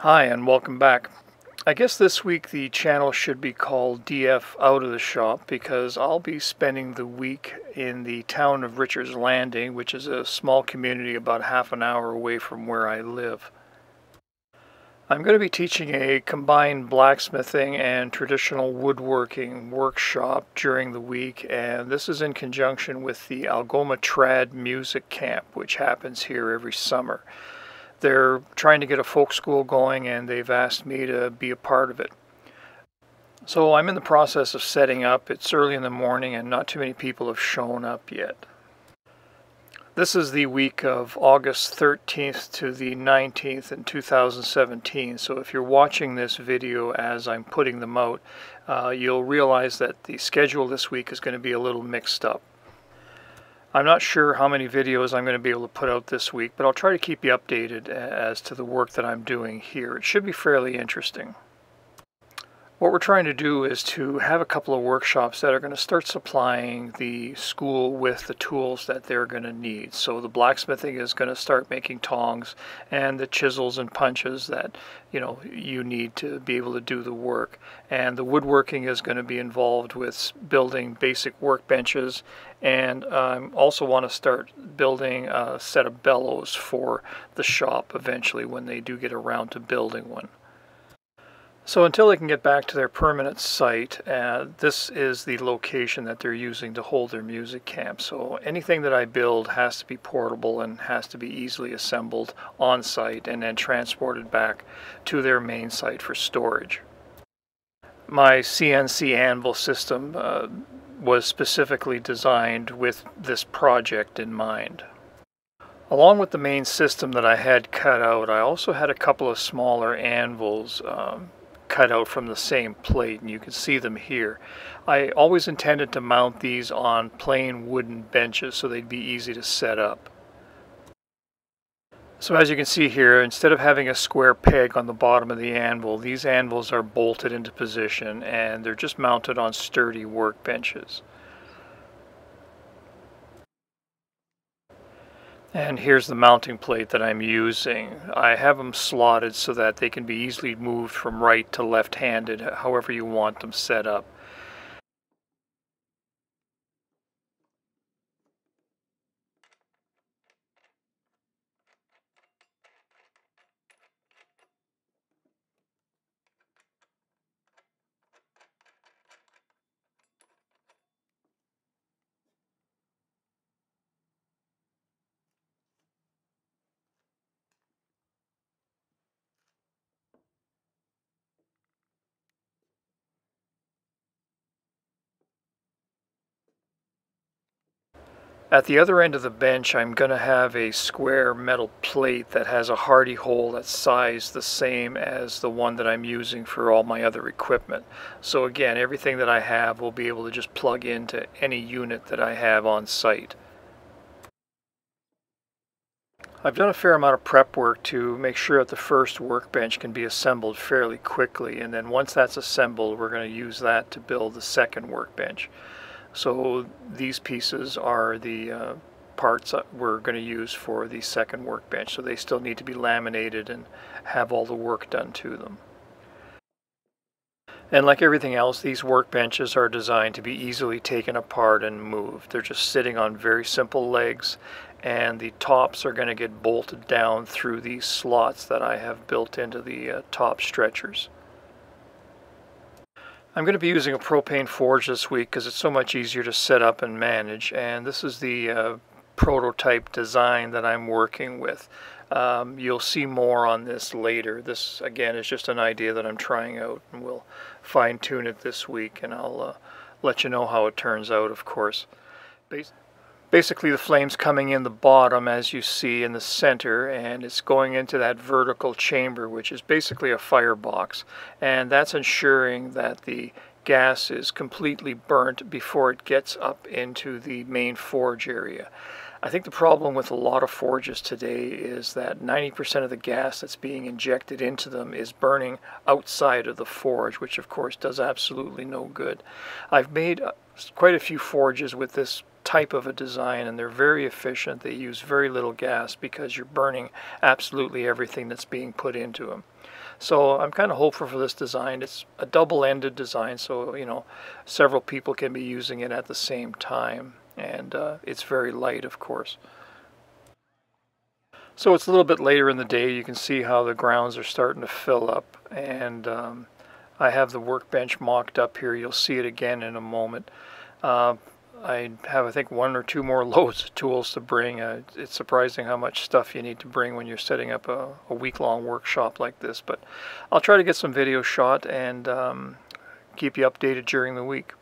Hi and welcome back. I guess this week the channel should be called DF Out of the Shop because I'll be spending the week in the town of Richards Landing, which is a small community about half an hour away from where I live. I'm going to be teaching a combined blacksmithing and traditional woodworking workshop during the week, and this is in conjunction with the Algoma Trad Music Camp, which happens here every summer. They're trying to get a folk school going and they've asked me to be a part of it. So I'm in the process of setting up. It's early in the morning and not too many people have shown up yet. This is the week of August 13th to the 19th in 2017. So if you're watching this video as I'm putting them out, you'll realize that the schedule this week is going to be a little mixed up. I'm not sure how many videos I'm going to be able to put out this week, but I'll try to keep you updated as to the work that I'm doing here. It should be fairly interesting. What we're trying to do is to have a couple of workshops that are going to start supplying the school with the tools that they're going to need. So the blacksmithing is going to start making tongs and the chisels and punches that you need to be able to do the work. And the woodworking is going to be involved with building basic workbenches, and also want to start building a set of bellows for the shop eventually when they do get around to building one. So until they can get back to their permanent site, this is the location that they're using to hold their music camp. So anything that I build has to be portable and has to be easily assembled on site and then transported back to their main site for storage. My CNC anvil system was specifically designed with this project in mind. Along with the main system that I had cut out, I also had a couple of smaller anvils cut out from the same plate, and you can see them here. I always intended to mount these on plain wooden benches so they'd be easy to set up. So as you can see here, instead of having a square peg on the bottom of the anvil, these anvils are bolted into position and they're just mounted on sturdy workbenches. And here's the mounting plate that I'm using. I have them slotted so that they can be easily moved from right to left-handed, however you want them set up. At the other end of the bench, I'm going to have a square metal plate that has a hardy hole that's sized the same as the one that I'm using for all my other equipment. So again, everything that I have will be able to just plug into any unit that I have on site. I've done a fair amount of prep work to make sure that the first workbench can be assembled fairly quickly, and then once that's assembled, we're going to use that to build the second workbench. So these pieces are the parts that we're going to use for the second workbench, so they still need to be laminated and have all the work done to them. And like everything else, these workbenches are designed to be easily taken apart and moved. They're just sitting on very simple legs, and the tops are going to get bolted down through these slots that I have built into the top stretchers. I'm going to be using a propane forge this week because it's so much easier to set up and manage, and this is the prototype design that I'm working with. You'll see more on this later. This again is just an idea that I'm trying out, and we'll fine-tune it this week, and I'll let you know how it turns out, of course. Basically, the flame's coming in the bottom, as you see, in the center, and it's going into that vertical chamber, which is basically a firebox, and that's ensuring that the gas is completely burnt before it gets up into the main forge area. I think the problem with a lot of forges today is that 90% of the gas that's being injected into them is burning outside of the forge, which of course does absolutely no good. I've made quite a few forges with this type of a design, and they're very efficient. They use very little gas because you're burning absolutely everything that's being put into them. So I'm kind of hopeful for this design. It's a double-ended design, so several people can be using it at the same time, and it's very light, of course. So it's a little bit later in the day. You can see how the grounds are starting to fill up, and I have the workbench mocked up here. You'll see it again in a moment. I have, I think, 1 or 2 more loads of tools to bring. It's surprising how much stuff you need to bring when you're setting up a week-long workshop like this, but I'll try to get some video shot and keep you updated during the week.